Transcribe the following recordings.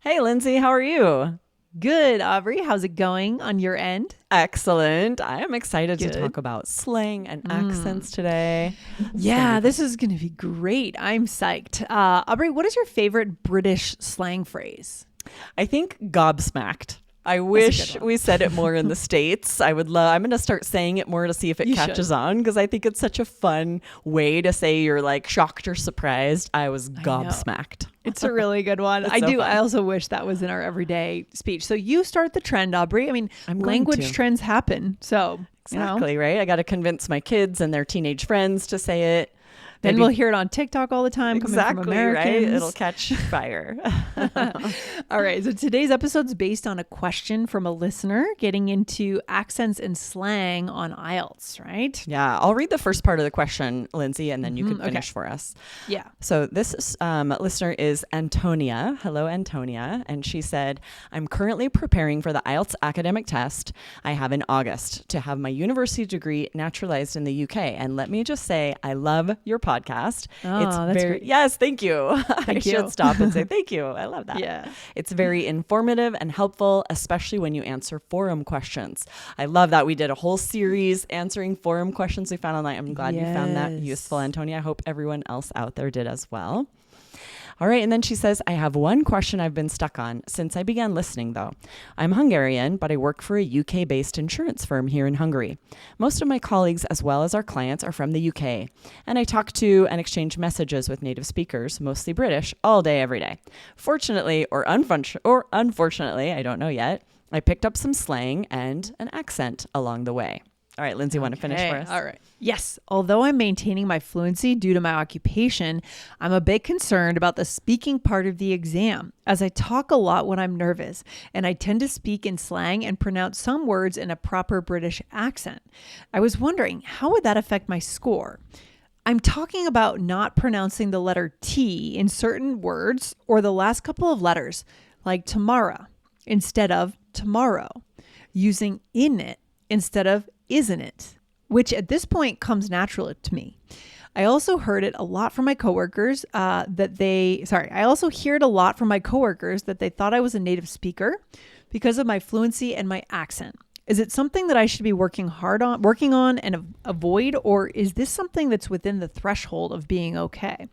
Hey, Lindsay, how are you? Good, Aubrey. How's it going on your end? Excellent. I am excited to Good. talk about slang and accents today. This is going to be Yeah, fun. this is going to be great. I'm psyched. Aubrey, what is your favorite British slang phrase? I think gobsmacked. I That's a good wish one. we said it more in the States. I would love, I'm going to start saying it more to see if it You should. catches on because I think it's such a fun way to say you're like shocked or surprised. I was I know. gobsmacked. It's a really good one. It's I so do. I fun. also wish that was in our everyday speech. So you start the trend, Aubrey. I mean, I'm going language to. trends happen. So, Exactly, right? I got to convince my kids and their teenage friends to say it. then Maybe we'll hear it on TikTok all the time coming from exactly, right? It'll Americans. catch fire. All right. So today's episode is based on a question from a listener getting into accents and slang on IELTS, right? Yeah, I'll read the first part of the question, Lindsay, and then you can Okay. finish for us. Yeah. So this listener is Antonia. Hello, Antonia. And she said, I'm currently preparing for the IELTS academic test I have in August to have my university degree naturalized in the UK. And let me just say, I love your podcast. Oh, that's great. Yes, thank you. I Thank you. should stop and say thank you. I love that. Yeah. It's very informative and helpful, especially when you answer forum questions. I love that we did a whole series answering forum questions we found online. I'm glad you found that Yes. useful, Antonia. I hope everyone else out there did as well. All right. And then she says, I have one question I've been stuck on since I began listening, though. I'm Hungarian, but I work for a UK based insurance firm here in Hungary. Most of my colleagues, as well as our clients, are from the UK. And I talk to and exchange messages with native speakers, mostly British, all day, every day. Fortunately or unfortunately, I don't know yet, I picked up some slang and an accent along the way. All right, Lindsay, want to finish for us? All right. Yes. Although I'm maintaining my fluency due to my occupation, I'm a bit concerned about the speaking part of the exam, as I talk a lot when I'm nervous, and I tend to speak in slang and pronounce some words in a proper British accent. I was wondering, how would that affect my score? I'm talking about not pronouncing the letter T in certain words or the last couple of letters, like tomorrow instead of tomorrow, using Innit instead of isn't it, which at this point comes natural to me. I also heard it a lot from my coworkers I also hear it a lot from my coworkers that they thought I was a native speaker because of my fluency and my accent. Is it something that I should be working on and avoid, or is this something that's within the threshold of being okay?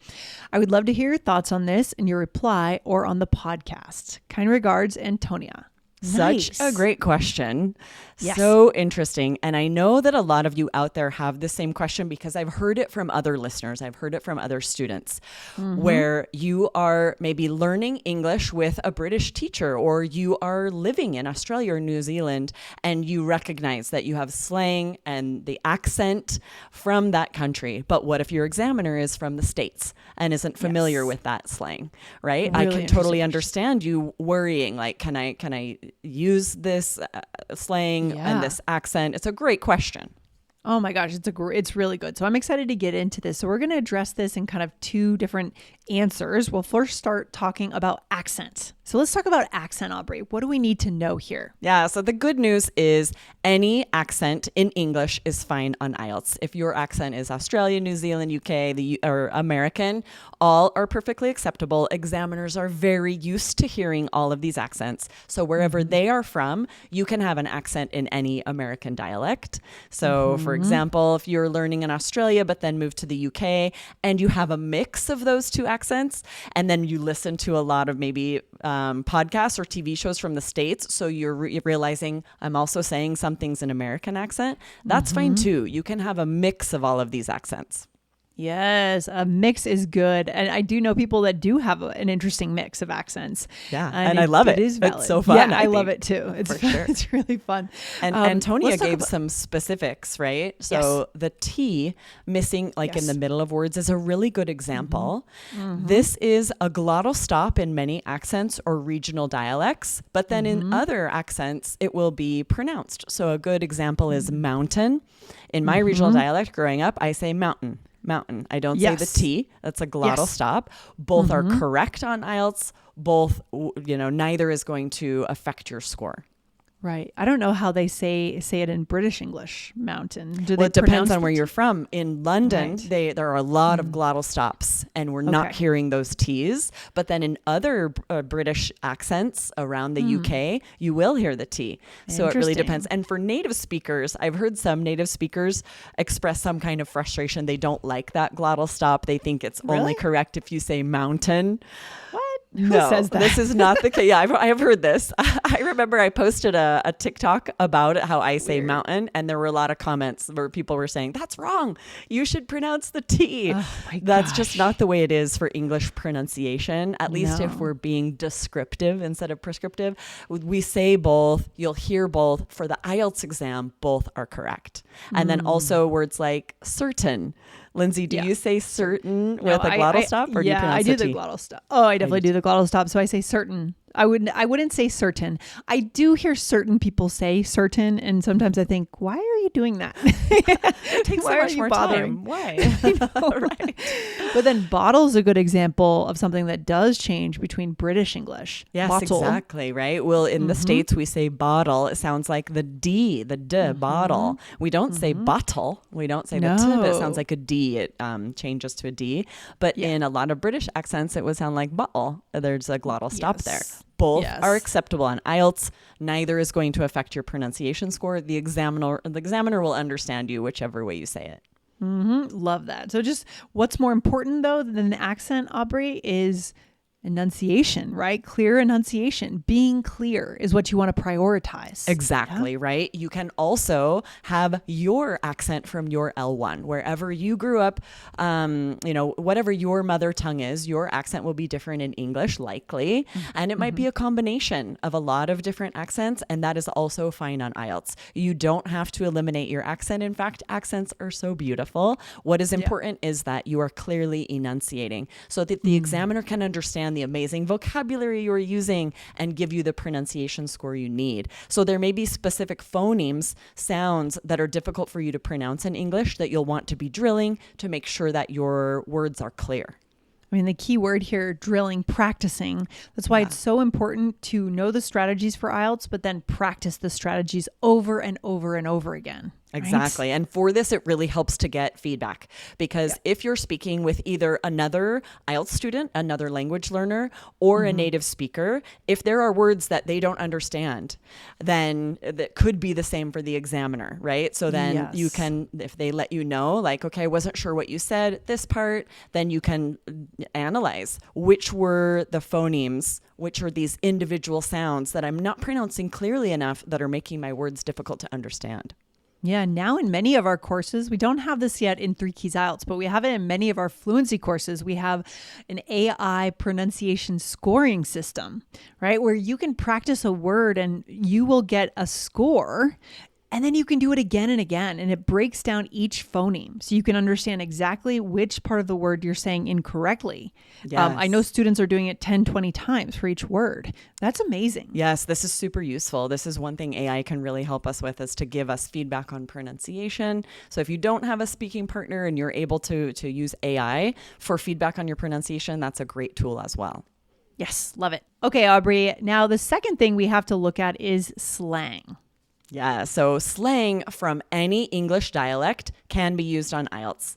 I would love to hear your thoughts on this in your reply or on the podcast. Kind regards, Antonia. Such a great question. Yes. So interesting. And I know that a lot of you out there have the same question because I've heard it from other listeners. I've heard it from other students where you are maybe learning English with a British teacher, or you are living in Australia or New Zealand and you recognize that you have slang and the accent from that country. But what if your examiner is from the States and isn't familiar Yes. with that slang, right? Really I can totally interesting. understand you worrying, like, can I use this slang Yeah. and this accent? It's a great question. Oh my gosh, it's really good. So I'm excited to get into this. So we're going to address this in kind of two different answers. We'll first start talking about accent. So let's talk about accent, Aubrey. What do we need to know here? Yeah, so the good news is any accent in English is fine on IELTS. If your accent is Australian, New Zealand, UK, or American, all are perfectly acceptable. Examiners are very used to hearing all of these accents. So wherever they are from, you can have an accent in any American dialect. So for example, if you're learning in Australia, but then move to the UK and you have a mix of those two accents, and then you listen to a lot of maybe podcasts or TV shows from the States, so you're realizing I'm also saying some things in American accent, that's fine too. You can have a mix of all of these accents. Yes, a mix is good. And I do know people that do have an interesting mix of accents. Yeah, and I love it. It is valid. It's so fun. Yeah, I love it too. It's For sure. It's really fun. And Antonia let's talk gave about- some specifics, right? So the T missing like in Yes. the middle of words is a really good example. This is a glottal stop in many accents or regional dialects, but then in other accents, it will be pronounced. So a good example is mountain. In my regional dialect growing up, I say mountain. Mountain. I don't say the Yes. T. That's a glottal Yes. stop. Both are correct on IELTS. Both, neither is going to affect your score. Right. I don't know how they say it in British English, mountain. Do Well, they it depends pronounce on where the you're from. In London, Right. there are a lot of glottal stops, and we're not Okay. hearing those T's. But then in other British accents around the UK, you will hear the T. So it really depends. Interesting. And for native speakers, I've heard some native speakers express some kind of frustration. They don't like that glottal stop. They think it's only Really? correct if you say mountain. What? No, Who says that? this is not the case. Yeah, I have heard this. I remember I posted a TikTok about it, how I say Weird. mountain, and there were a lot of comments where people were saying, that's wrong. You should pronounce the T. Oh my That's just gosh. not the way it is for English pronunciation, at least if No. we're being descriptive instead of prescriptive. We say both, you'll hear both. For the IELTS exam, both are correct. And then also words like certain. Lindsay, do Yeah. you say certain No, with a glottal stop, or do you yeah, pronounce I do the the T? glottal stop. Oh, I definitely do the glottal stop. So I say certain. I wouldn't say certain. I do hear certain people say certain, and sometimes I think, why are you doing that? It takes Why so are much you more bothering? time. Why? I know, right? But then bottle is a good example of something that does change between British English. Yes, Bottle. exactly, right? Well, in the States, we say bottle. It sounds like the D, the D, bottle. We don't say bottle. We don't say the T, but it sounds No. like a D. It changes to a D. But Yeah. in a lot of British accents, it would sound like bottle. There's a glottal stop there. Yes. Both Yes. are acceptable on IELTS. Neither is going to affect your pronunciation score. The examiner will understand you whichever way you say it. Love that. So just what's more important though than the accent, Aubrey, is enunciation, right? Clear enunciation. Being clear is what you want to prioritize. Exactly, right? You can also have your accent from your L1. Wherever you grew up, whatever your mother tongue is, your accent will be different in English, likely. And it might be a combination of a lot of different accents, and that is also fine on IELTS. You don't have to eliminate your accent. In fact, accents are so beautiful. What is important is that you are clearly enunciating so that the examiner can understand the amazing vocabulary you're using and give you the pronunciation score you need. So there may be specific phonemes, sounds that are difficult for you to pronounce in English that you'll want to be drilling to make sure that your words are clear. I mean, the key word here, drilling, practicing. That's why it's so important to know the strategies for IELTS, but then practice the strategies over and over and over again. right? Exactly. And for this, it really helps to get feedback because if you're speaking with either another IELTS student, another language learner, or a native speaker, if there are words that they don't understand, then that could be the same for the examiner, right? So then you can, if they let you know, like, okay, I wasn't sure what you said, this part, then you can analyze which were the phonemes, which are these individual sounds that I'm not pronouncing clearly enough that are making my words difficult to understand. Yeah, now in many of our courses, we don't have this yet in 3 Keys IELTS, but we have it in many of our fluency courses. We have an AI pronunciation scoring system, right? Where you can practice a word and you will get a score. And then you can do it again and again, and it breaks down each phoneme so you can understand exactly which part of the word you're saying incorrectly. I know students are doing it 10, 20 times for each word. That's amazing. Yes, this is super useful. This is one thing AI can really help us with, is to give us feedback on pronunciation. So if you don't have a speaking partner and you're able to use AI for feedback on your pronunciation, that's a great tool as well. Yes, love it. Okay, Aubrey. Now the second thing we have to look at is slang. Yeah, so slang from any English dialect can be used on IELTS.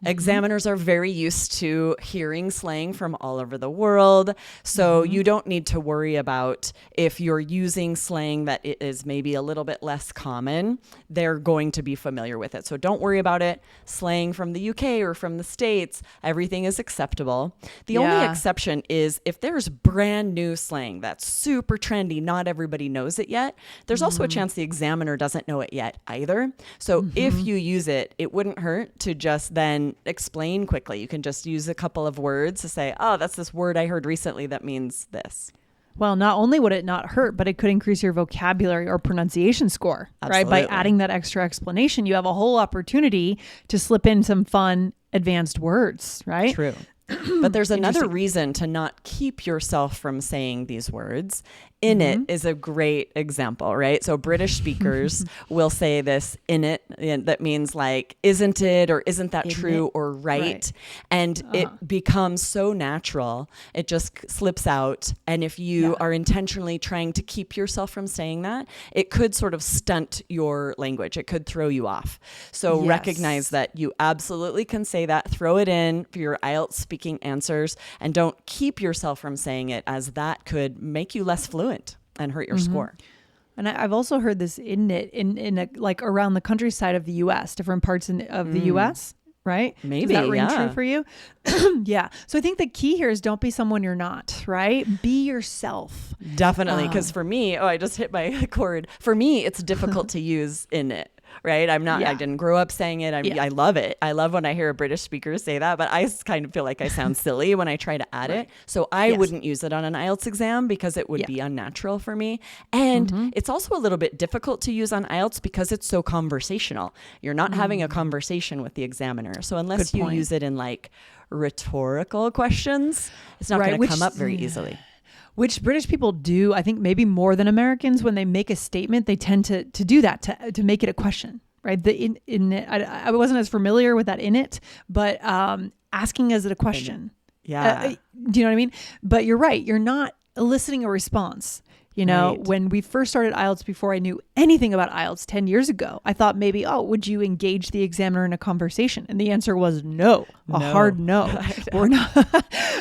Examiners are very used to hearing slang from all over the world, so you don't need to worry about if you're using slang that it is maybe a little bit less common. They're going to be familiar with it, so don't worry about it. Slang from the UK or from the States, everything is acceptable. The only exception is if there's brand new slang that's super trendy, not everybody knows it yet, there's also a chance the examiner doesn't know it yet either. So if you use it, it wouldn't hurt to just then explain quickly. You can just use a couple of words to say, oh, that's this word I heard recently that means this. Well, not only would it not hurt, but it could increase your vocabulary or pronunciation score, right? By adding that extra explanation, you have a whole opportunity to slip in some fun advanced words, right? True. But there's another reason to not keep yourself from saying these words. Innit is a great example, right? So British speakers will say this innit, and that means like, isn't it, or isn't that true, or right? And it becomes so natural. It just slips out. And if you are intentionally trying to keep yourself from saying that, it could sort of stunt your language. It could throw you off. So recognize that you absolutely can say that. Throw it in for your IELTS speaking answers, and don't keep yourself from saying it, as that could make you less fluent and hurt your score. And I've also heard this in like around the countryside of the U.S., different parts of the U.S., right? Maybe. Does that ring true for you? Yeah. So I think the key here is don't be someone you're not, right? Be yourself. Definitely. Because for me, I just hit my chord. For me, it's difficult to use innit. Right? I didn't grow up saying it. I love it. I love when I hear a British speaker say that, but I kind of feel like I sound silly when I try to add it. So I wouldn't use it on an IELTS exam because it would be unnatural for me. And it's also a little bit difficult to use on IELTS because it's so conversational. You're not having a conversation with the examiner. So unless you use it in like rhetorical questions, it's not going to come up very easily. Which British people do, I think maybe more than Americans. When they make a statement, they tend to do that, to make it a question, right? I wasn't as familiar with that in it, but asking as it a question. Yeah. Do you know what I mean? But you're right. You're not eliciting a response. You know, when we first started IELTS, before I knew anything about IELTS 10 years ago, I thought maybe, would you engage the examiner in a conversation? And the answer was no, a hard no.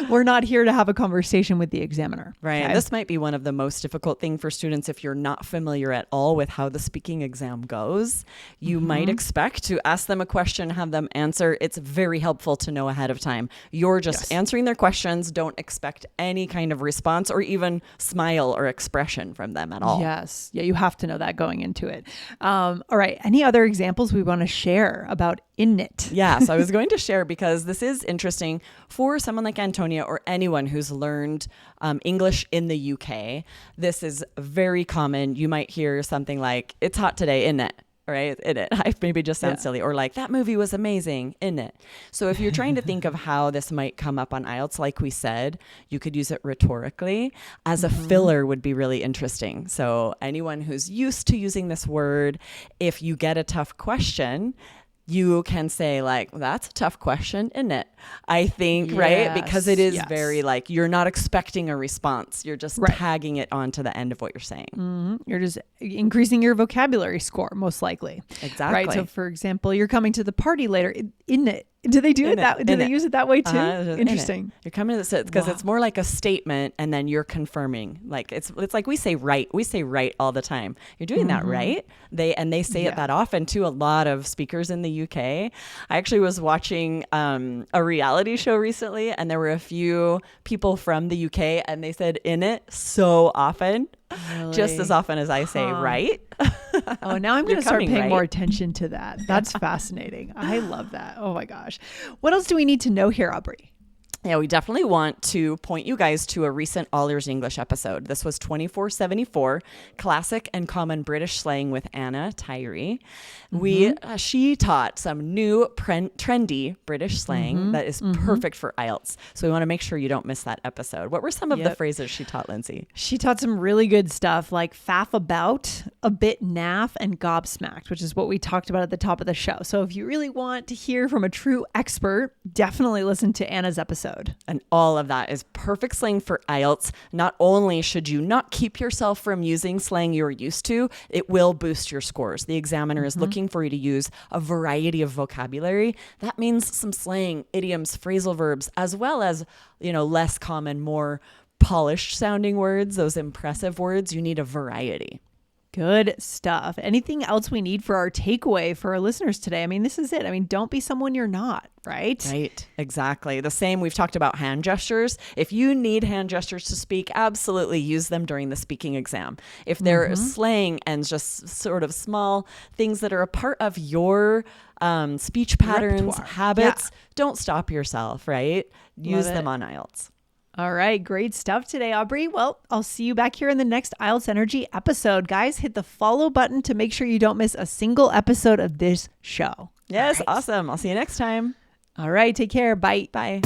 We're not here to have a conversation with the examiner. Right. Okay? This might be one of the most difficult thing for students if you're not familiar at all with how the speaking exam goes. You might expect to ask them a question, have them answer. It's very helpful to know ahead of time. You're just answering their questions. Don't expect any kind of response or even smile or expression from them at all. Yes. Yeah, you have to know that going into it. All right. Any other examples we want to share about Innit? Yeah, so I was going to share because this is interesting for someone like Antonia or anyone who's learned English in the UK. This is very common. You might hear something like, it's hot today, isn't it? Right? In it. I maybe just sound silly, or like, that movie was amazing, in it. So if you're trying to think of how this might come up on IELTS, like we said, you could use it rhetorically. As a filler would be really interesting. So anyone who's used to using this word, if you get a tough question, you can say like, that's a tough question, isn't it? I think, right? Because it is very like, you're not expecting a response. You're just tagging it onto the end of what you're saying. You're just increasing your vocabulary score, most likely. Exactly. Right. So for example, you're coming to the party later, isn't it? Do they do it that? Do they use it that way too? Interesting. You're coming to this because it's more like a statement, and then you're confirming. Like it's like we say right. We say right all the time. You're doing that right. They say it that often too. A lot of speakers in the UK. I actually was watching a reality show recently, and there were a few people from the UK, and they said in it so often. Really? Just as often as I say right. Oh, now I'm going to start paying more attention to that. That's fascinating. I love that. Oh my gosh. What else do we need to know here, Aubrey? Yeah, we definitely want to point you guys to a recent All Ears English episode. This was 2474, Classic and Common British Slang with Anna Tyree. She taught some new trendy British slang that is perfect for IELTS. So we want to make sure you don't miss that episode. What were some of the phrases she taught, Lindsay? She taught some really good stuff like faff about, a bit naff, and gobsmacked, which is what we talked about at the top of the show. So if you really want to hear from a true expert, definitely listen to Anna's episode. And all of that is perfect slang for IELTS. Not only should you not keep yourself from using slang you're used to, it will boost your scores. The examiner is looking for you to use a variety of vocabulary. That means some slang, idioms, phrasal verbs, as well as, less common, more polished sounding words, those impressive words. You need a variety. Good stuff. Anything else we need for our takeaway for our listeners today? I mean, this is it. I mean, don't be someone you're not, right? Right. Exactly. The same. We've talked about hand gestures. If you need hand gestures to speak, absolutely use them during the speaking exam. If they're slang and just sort of small things that are a part of your speech patterns, repertoire, habits, don't stop yourself, right? Use them on IELTS. All right. Great stuff today, Aubrey. Well, I'll see you back here in the next IELTS Energy episode. Guys, hit the follow button to make sure you don't miss a single episode of this show. Yes. Awesome. I'll see you next time. All right. Take care. Bye. Bye.